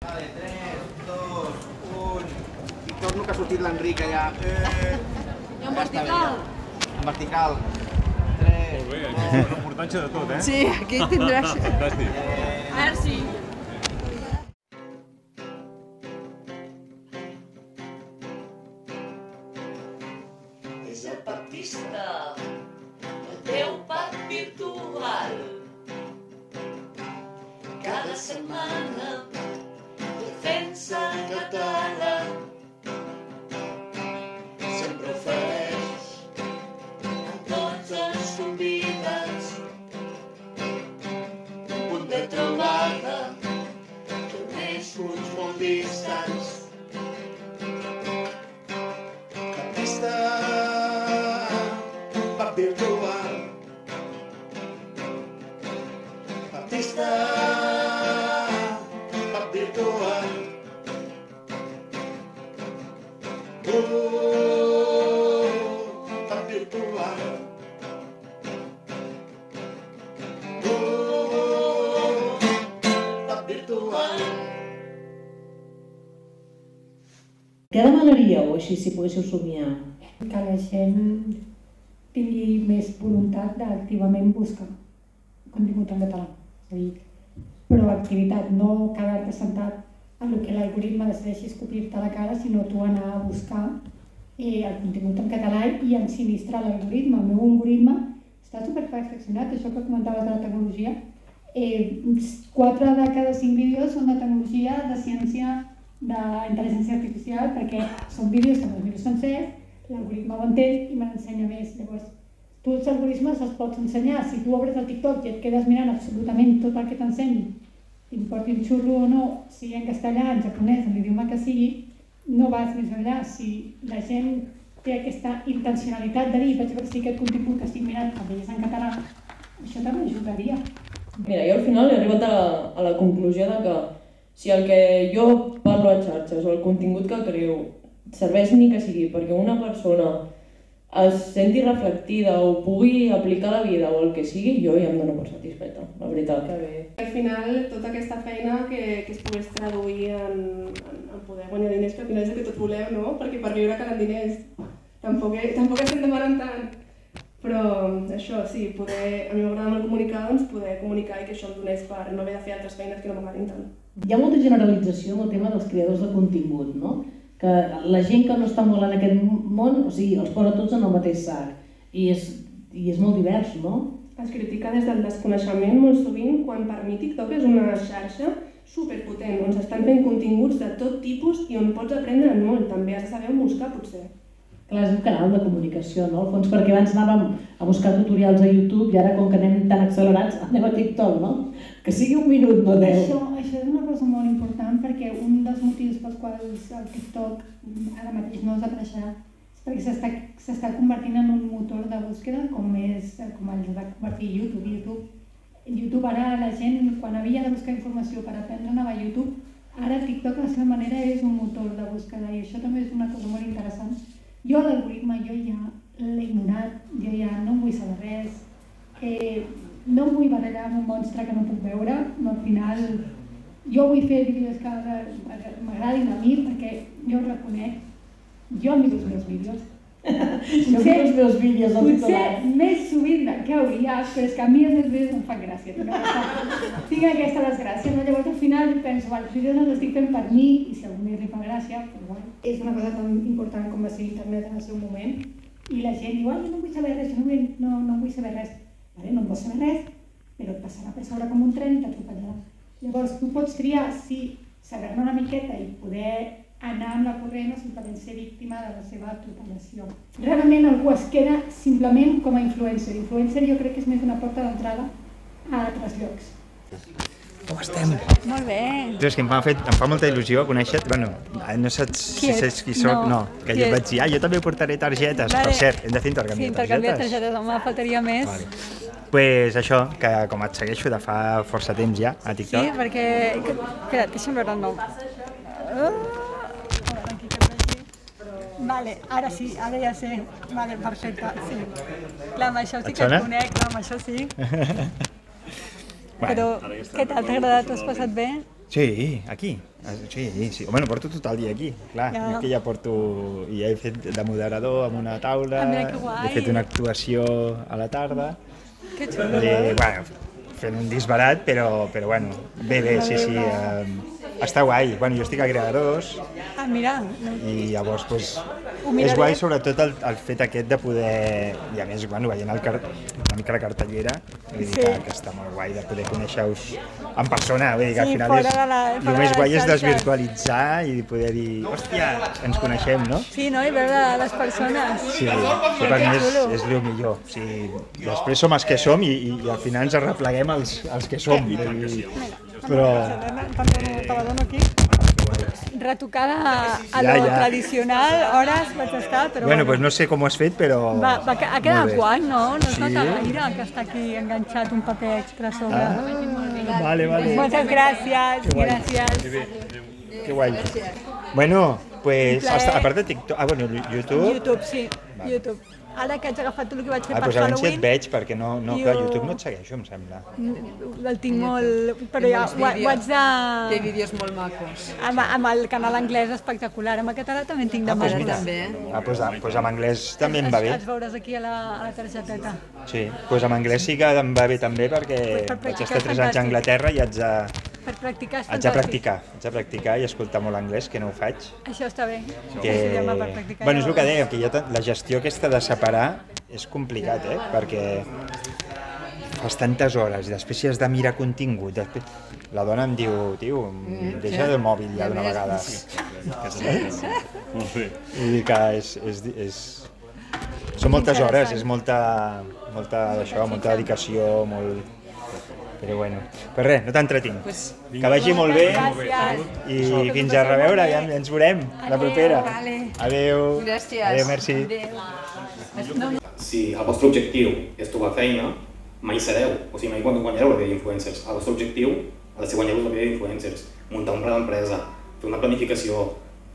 Vale, 3, 2, 1... I torno que ha sortit l'Enric allà. I en vertical? En vertical. 3, Molt bé, aquí és un reportatge de tot, eh? Sí, aquí tindràs... Fantàstic. Merci. És el Baptista, el teu pap virtual. Cada setmana defensa el català. Sempre ofereix a tots els convidats un punt de trobada que uneix uns molt distants. Baptista, pap virtual. Baptista, pap virtual. Pap virtual. Pap virtual. Què demanaríeu així si poguéssiu somiar? Que la gent tingui més voluntat d'activament buscar contingut en català. És a dir, proactivitat, no quedar-te sentat en el que l'algoritme decideixi escopir-te a la cara, sinó tu anar a buscar el contingut en català i ensinistrar l'algoritme. El meu algoritme està superperfeccionat, això que comentaves de la tecnologia. 4 de cada 5 vídeos són de tecnologia, de ciència, d'intel·ligència artificial, perquè són vídeos que me'ls miro sencers, l'algoritme ho entén i me n'ensenya més. Llavors, tu els algoritmes els pots ensenyar. Si tu obres el TikTok i et quedes mirant absolutament tot el que t'ensenyi, t'importi un xurro o no, sigui en castellà, en japonès, en l'idioma que sigui, no vas més enllà. Si la gent té aquesta intencionalitat de dir vaig veure si aquest contingut que estic mirant també és en català, això també ajudaria. Mira, jo al final he arribat a la conclusió de que si el que jo parlo a xarxes o el contingut que creo serveix ni que sigui perquè una persona es senti reflectida o pugui aplicar a la vida o el que sigui, jo ja em dono per satisfeta, la veritat. Que bé. Al final, tota aquesta feina que es pogués traduir en poder guanyar diners, que al final és el que tots volem, no? Perquè per viure calen diners. Tampoc estem demanant tant. Però això, sí, a mi m'agrada molt comunicar, doncs poder comunicar i que això em donés per no haver de fer altres feines que no m'agradin tant. Hi ha molta generalització en el tema dels creadors de contingut, no? Que la gent que no està molt en aquest món, o sigui, els posa tots en el mateix sac. I és molt divers, no? Es critica des del desconeixement molt sovint, quan per mi TikTok és una xarxa superpotent, on s'estan fent continguts de tot tipus i on pots aprendre molt. També has de saber on buscar, potser. Clar, és un canal de comunicació, no? Al fons, perquè abans anàvem a buscar tutorials a YouTube i ara, com que anem tan accelerats, anem a TikTok, no? Que sigui 1 minut, no 10. Això és una cosa molt important, perquè un dels motius pels quals el TikTok ara mateix no desapareixerà és perquè s'està convertint en un motor de búsqueda com el va convertir YouTube. YouTube ara la gent, quan havia de buscar informació per aprendre, anava a YouTube. Ara TikTok, a la seva manera, és un motor de búsqueda i això també és una cosa molt interessant. Jo l'algoritme ja l'he ignorat, jo ja no en vull saber res, no em vull barallar amb un monstre que no puc veure, al final jo vull fer vídeos que m'agradin a mi perquè jo ho reconec, jo miro els meus vídeos. Jo miro els meus vídeos al titular. Potser més sovint del que hauria, però és que a mi els meus vídeos em fan gràcia. Tinc aquesta desgràcia, llavors al final penso, els vídeos els estic fent per mi i si a algú li fa gràcia, és una cosa tan important com va ser internet en el seu moment i la gent diu, jo no vull saber res, no vull saber res. No en vols saber res, però et passarà per sobre com un tren i t'atropellarà. Llavors tu pots triar si saber-ne una miqueta i poder anar amb la corrent o simplement ser víctima de la seva atropellació. Realment algú es queda simplement com a influencer. Influencer jo crec que és més una porta d'entrada a altres llocs. Com estem? Molt bé. És que em fa molta il·lusió conèixer-te. Bueno, no saps si saps qui soc? No. Que jo vaig dir, jo també portaré targetes. Per cert, hem de fer intercanvi de targetes. Sí, intercanvi de targetes, home, faltaria més. Pues això, que com et segueixo de fa força temps ja a TikTok. Sí, perquè... Espera't, deixa'm veure el nom. Vale, ara sí, ara ja sé. Vale, perfecte, sí. Clar, amb això sí que et conec, amb això sí. Però, què tal? T'ha agradat? T'ho has passat bé? Sí, aquí. Sí. Bueno, porto tot el dia aquí, clar. Jo que ja porto... I he fet de moderador amb una taula, he fet una actuació a la tarda. Que xulo. Bueno, fent un disbarat, però bueno, bé, sí. Està guai. Bueno, jo estic a Creadors. Ah, mira. I llavors, doncs, és guai sobretot el fet aquest de poder... I a més, bueno, veient una mica la cartellera, vull dir que està molt guai de poder conèixer-us en persona. Vull dir que al final el més guai és desvirtualitzar i poder dir, hòstia, ens coneixem, no? Sí, no? I veure les persones. Sí, això per mi és el millor. O sigui, després som els que som i al final ens arrepleguem els que som. Però... Te la dono aquí. Retocada a lo tradicional, hores vaig estar, però... Bueno, doncs no sé com ho has fet, però... Ha quedat guai, no? No es nota gaire que està aquí enganxat un paper extra sobre. Vale. Moltes gràcies, gràcies. Que guai. Bueno, pues, a part de TikTok... Ah, bueno, YouTube... YouTube, sí, YouTube. Ara que haig agafat tot el que vaig fer per Halloween... Halloween... et veig, perquè no, clar, YouTube no et segueixo, em sembla. El tinc molt... Però ja ho haig de... Té vídeos molt macos. Amb el canal anglès espectacular, amb el català també en tinc de mi també. Doncs amb anglès també em va bé. Els veuràs aquí a la targeteta. Sí, doncs amb anglès sí que em va bé també perquè vaig estar 3 anys a Anglaterra i haig de... Per practicar és fantàstic. Haig de practicar i escoltar molt anglès, que no ho faig. Això està bé. Bueno, és el que deia, que la gestió aquesta de separar és complicat, perquè fas tantes hores i després si has de mirar contingut, la dona em diu, tio, deixa el mòbil ja d'una vegada. Vull dir que són moltes hores, és molta dedicació, molt... Però bueno, per res, no t'entretinc. Que vagi molt bé i fins a reveure, ja ens veurem la propera. Adéu. Gràcies. Adéu, merci. Si el vostre objectiu és trobar feina, mai sereu, o sigui, mai quan guanyareu la vida d'influencers. El vostre objectiu ha de ser guanyar-vos la vida d'influencers, muntar un pla d'empresa, fer una planificació.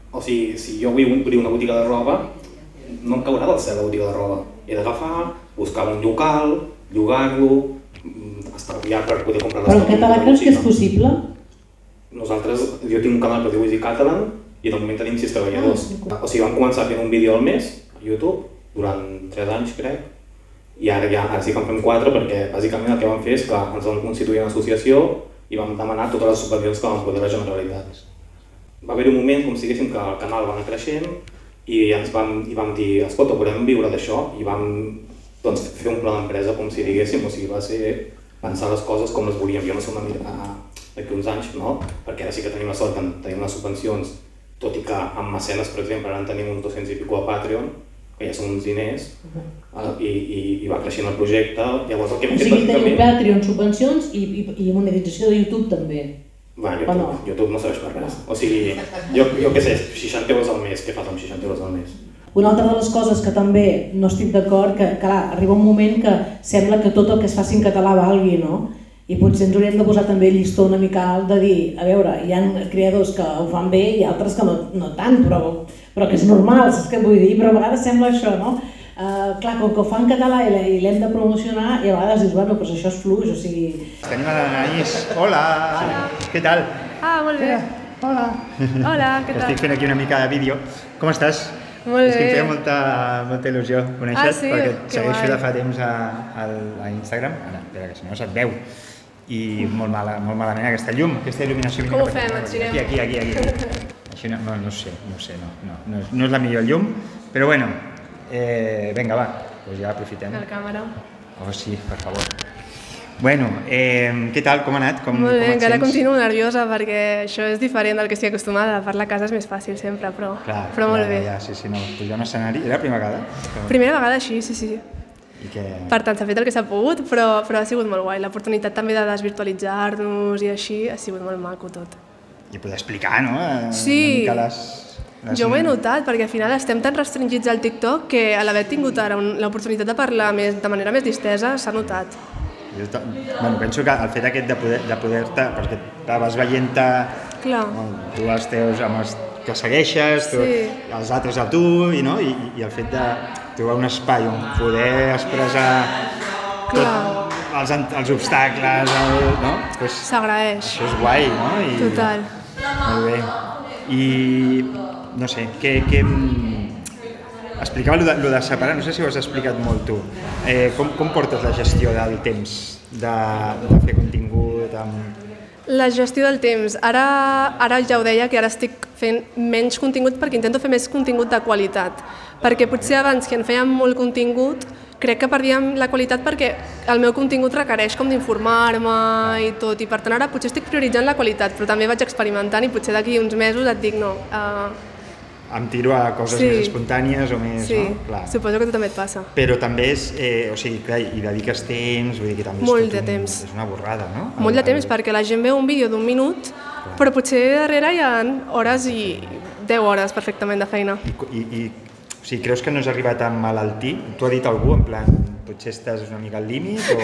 O sigui, si jo vull obrir una botiga de roba, no em caurà del cel la botiga de roba. He d'agafar, buscar un local, llogar-lo, estalviar per poder comprar les coses. Però en català creus que és possible? Nosaltres, jo tinc un canal que es diu Easy Catalan i de moment tenim 6 treballadors. O sigui, vam començar fent un vídeo al mes a YouTube durant 3 anys, crec, i ara sí que en fem 4 perquè bàsicament el que vam fer és que ens vam constituir una associació i vam demanar totes les subvencions que vam poder a la Generalitat. Va haver-hi un moment, com si diguéssim, que el canal va anar creixent i vam dir, escolta, volem viure d'això, i vam fer un pla d'empresa, com si diguéssim, o sigui, va ser pensar les coses com les volíem. Jo no sé una mica d'aquí uns anys, no? Perquè ara sí que tenim la sort que tenim les subvencions, tot i que amb mecenes, per exemple, ara en tenim uns 200 i pico a Patreon, que ja són uns diners, i va creixent el projecte. Llavors, el que hem fet bàsicament... O sigui, teniu Patreon, subvencions i monetització de YouTube també. YouTube no serveix per res. O sigui, jo què sé, 60 euros al mes, què fas amb 60 euros al mes? Una altra de les coses que també no estic d'acord, que clar, arriba un moment que sembla que tot el que es faci en català valgui, no? I potser ens hauríem de posar també el llistó una mica alt de dir, a veure, hi ha creadors que ho fan bé i altres que no tant, però que és normal, saps què vull dir? Però a vegades sembla això, no? Clar, com que ho fa en català i l'hem de promocionar, i a vegades dius, bueno, però això és fluix, o sigui... Tenim a l'Anaís. Hola! Què tal? Ah, molt bé. Hola. Hola, què tal? Estic fent aquí una mica de vídeo. Com estàs? Molt bé. És que em feia molta il·lusió conèixer-te, perquè et segueixo de fa temps a Instagram. Ara, espera, que si no se't veu. I molt malament aquesta llum, aquesta il·luminació. Com ho fem? Et girem? Aquí. Així no sé, no és la millor llum, però bueno, vinga, va, doncs ja aprofitem. La càmera. Oh, sí, per favor. Bueno, què tal? Com ha anat? Molt bé, encara continuo nerviosa perquè això és diferent del que estic acostumada. Parlar a casa és més fàcil sempre, però molt bé. Sí, no, pujar a un escenari, era la primera vegada? Primera vegada, sí. I què? Per tant, s'ha fet el que s'ha pogut, però ha sigut molt guai. L'oportunitat també de desvirtualitzar-nos i així ha sigut molt maco tot. I poder explicar, no? Sí, jo ho he notat, perquè al final estem tan restringits al TikTok que a l'haver tingut ara l'oportunitat de parlar de manera més distesa s'ha notat. Bueno, penso que el fet aquest de poder-te, perquè vas veient-te tu els teus amb els que segueixes, els altres a tu, i el fet de trobar un espai on poder expressar els obstacles, no? S'agraeix. Això és guai, no? Total. Molt bé. I, no sé, explicava allò de separar, no sé si ho has explicat molt tu. Com portes la gestió del temps, de fer contingut amb... La gestió del temps. Ara ja ho deia, que ara estic fent menys contingut perquè intento fer més contingut de qualitat. Perquè potser abans, que en fèiem molt contingut, crec que perdíem la qualitat perquè el meu contingut requereix com d'informar-me i tot, i per tant ara potser estic prioritzant la qualitat, però també vaig experimentant i potser d'aquí uns mesos et dic no. Em tiro a coses més espontànies o més... Sí, no? Clar. Suposo que a tu també et passa. Però també és, o sigui, clar, hi dediques temps, vull dir que també molt de temps. És una borrada, no? Molt de temps, perquè la gent veu un vídeo d'1 minut, però potser darrere hi ha hores i 10 hores perfectament de feina. I o sigui, creus que no has arribat a emmalaltir? T'ho ha dit algú, en plan, potser estàs una mica al límit o...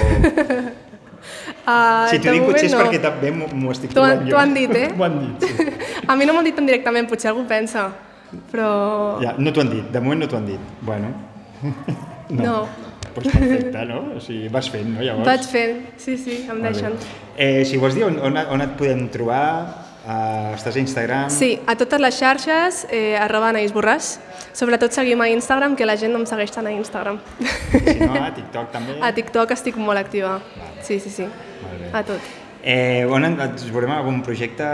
Si t'ho dic potser és perquè també m'ho estic trobant jo. T'ho han dit, eh? M'ho han dit, sí. A mi no m'ho han dit tan directament, potser algú pensa, però... Ja, no t'ho han dit, de moment no t'ho han dit. Bueno, no. Doncs perfecte, no? O sigui, vas fent, no, llavors? Vaig fent, sí, em deixen. Si vols dir on et podem trobar, estàs a Instagram? Sí, a totes les xarxes, @Anaïs Borràs. Sobretot seguim a Instagram, que la gent no em segueix tant a Instagram. Si no, a TikTok també? A TikTok estic molt activa, sí, a tot. On ens veurem en algun projecte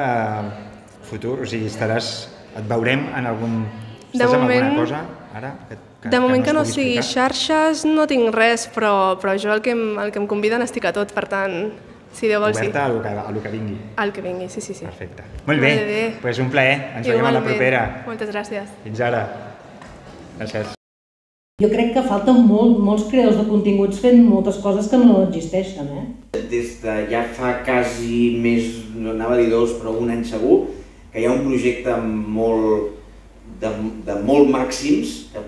futur? O sigui, et veurem en algun... Estàs en alguna cosa ara? De moment que no sigui xarxes no tinc res, però jo el que em conviden estic a tot, per tant, si Déu vol sí. Oberta a lo que vingui. Al que vingui, sí. Perfecte. Molt bé, doncs un plaer, ens veiem a la propera. Moltes gràcies. Fins ara. Gràcies. Jo crec que falten molts creadors de continguts fent moltes coses que no existeixen, Des de ja fa quasi més, no anava a dir 2, però 1 any segur, que hi ha un projecte de molt màxims, que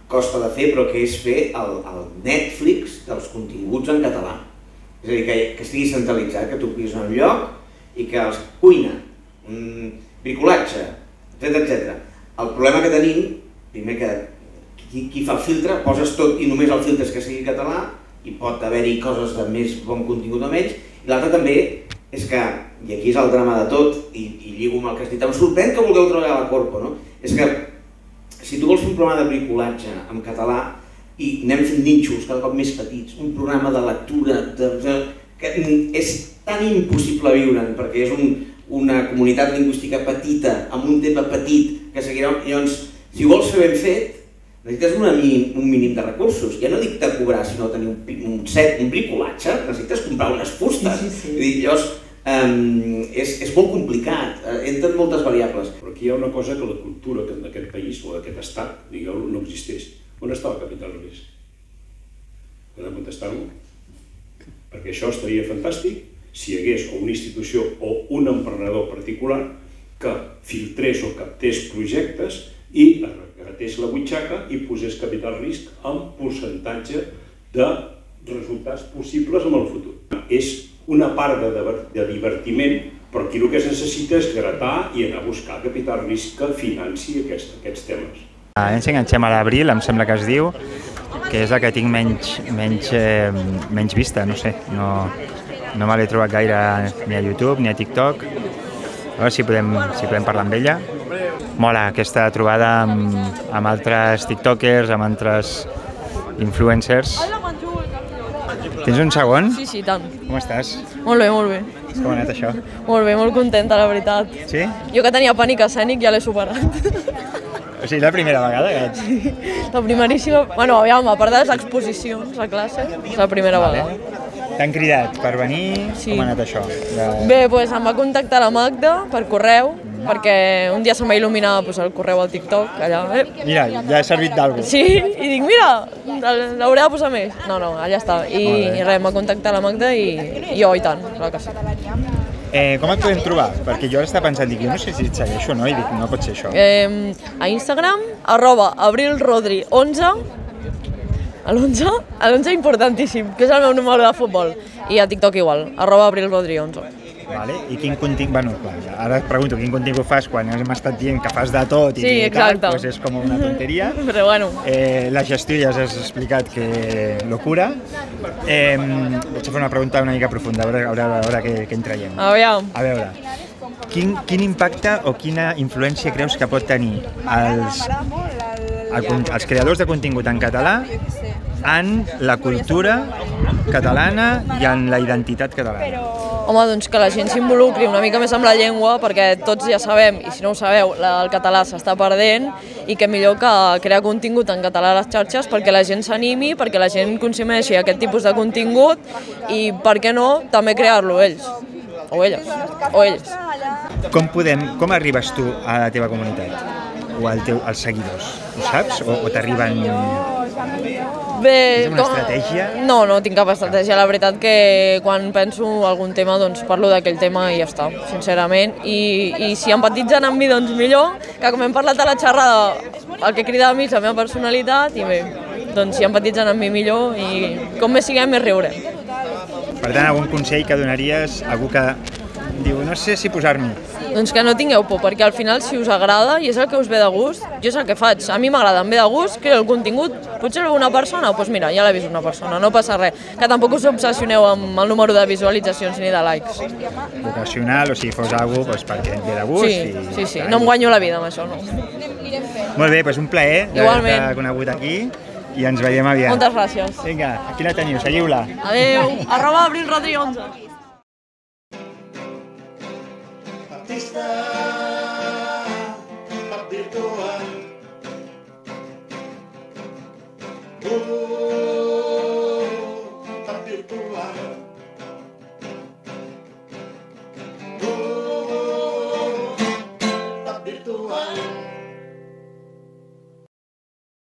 costa de fer, però que és fer el Netflix dels continguts en català. És a dir, que estigui centralitzat, que tu puguis en un lloc i que els cuina, bricolatge, etc. El problema que tenim, primer que qui fa el filtre, poses tot i només el filtre és que sigui català i pot haver-hi coses de més bon contingut o menys, i l'altre també és que, i aquí és el drama de tot, i lligo amb el que has dit, em sorprèn que vulgueu treballar a la Corpo, no? És que si tu vols fer un programa de bricolatge en català i anem fent nínxols cada cop més petits, un programa de lectura, que és tan impossible viure'n perquè és una comunitat lingüística petita, amb un tema petit, que seguirà... Llavors, si ho vols fer ben fet, necessites un mínim de recursos. Ja no dic de cobrar, sinó tenir un bricolatge, necessites comprar unes fustes. Llavors, és molt complicat, entren moltes variables. Però aquí hi ha una cosa que la cultura d'aquest país o d'aquest estat, digueu, no existeix. On està el capital risc? Podem contestar-ho? Perquè això estaria fantàstic si hi hagués una institució o un emprenedor particular que filtrés o captés projectes i agatés la butxaca i posés capital risc amb percentatge de resultats possibles en el futur. És una part de divertiment, però aquí el que es necessita és gratar i anar a buscar capital risc que financi aquests temes. Ens enganxem a l'Abril, em sembla que es diu, que és la que tinc menys vista, no sé, no me l'he trobat gaire ni a YouTube ni a TikTok. A veure si podem parlar amb ella. Mola aquesta trobada amb altres tiktokers, amb altres influencers. Tens un segon? Sí, tant. Com estàs? Molt bé. Com ha anat això? Molt bé, molt contenta, la veritat. Sí? Jo que tenia pànic escènic ja l'he superat. O sigui, la primera vegada que ets? Sí, la primeríssima... Bueno, aviam, a part de les exposicions a classe, és la primera vegada. T'han cridat per venir? Com ha anat això? Bé, doncs em va contactar la Magda per correu, perquè un dia se m'ha il·luminat el correu al TikTok, allà. Mira, ja ha servit d'algú. Sí, i dic, mira, l'hauré de posar més. No, allà està. I res, m'ha contactat la Magda i jo, i tant, clar que sí. Com et podem trobar? Perquè jo ara estava pensant, dic, jo no sé si et segueixo o no, i dic, no pot ser això. A Instagram, @abrilrodri11, l'11 importantíssim, que és el meu número de futbol, i a TikTok igual, @abrilrodri11. Vale? I quin contingut... Bueno, ara et pregunto quin contingut fas quan hem estat dient que fas de tot i tal, doncs és com una tonteria. Però bueno. La gestió ja has explicat que locura. Vaig a fer una pregunta una mica profunda, a veure què en traiem. Aviam. A veure, quin impacte o quina influència creus que pot tenir els creadors de contingut en català en la cultura catalana i en la identitat catalana? Home, doncs que la gent s'involucri una mica més amb la llengua, perquè tots ja sabem, i si no ho sabeu, el català s'està perdent, i que millor que crear contingut en català a les xarxes perquè la gent s'animi, perquè la gent consumeixi aquest tipus de contingut i, per què no, també crear-lo ells, o elles, o ells. Com arribes tu a la teva comunitat o als seguidors? Ho saps? O t'arriben... Bé, tens una estratègia? No tinc cap estratègia. La veritat que quan penso algun tema doncs parlo d'aquell tema i ja està, sincerament. I si empatitzen amb mi, doncs millor, que com hem parlat a la xerrada, el que crida a mi és la meva personalitat i bé, doncs si empatitzen amb mi millor i com més siguem més riurem. Per tant, algun consell que donaries a algú que diu no sé si posar-m'hi? Doncs que no tingueu por, perquè al final si us agrada i és el que us ve de gust, jo és el que faig. A mi m'agrada, em ve de gust, creo el contingut, potser el veu una persona, doncs mira, ja l'ha vist una persona, no passa res. Que tampoc us obsessioneu amb el número de visualitzacions ni de likes. Vocacional, o sigui, fos alguna cosa perquè et ve de gust. Sí, no em guanyo la vida amb això, no. Molt bé, doncs un plaer d'haver-te conegut aquí i ens veiem aviat. Moltes gràcies. Vinga, aquí la teniu, seguiu-la. Adéu, @abrilrodri11. Artista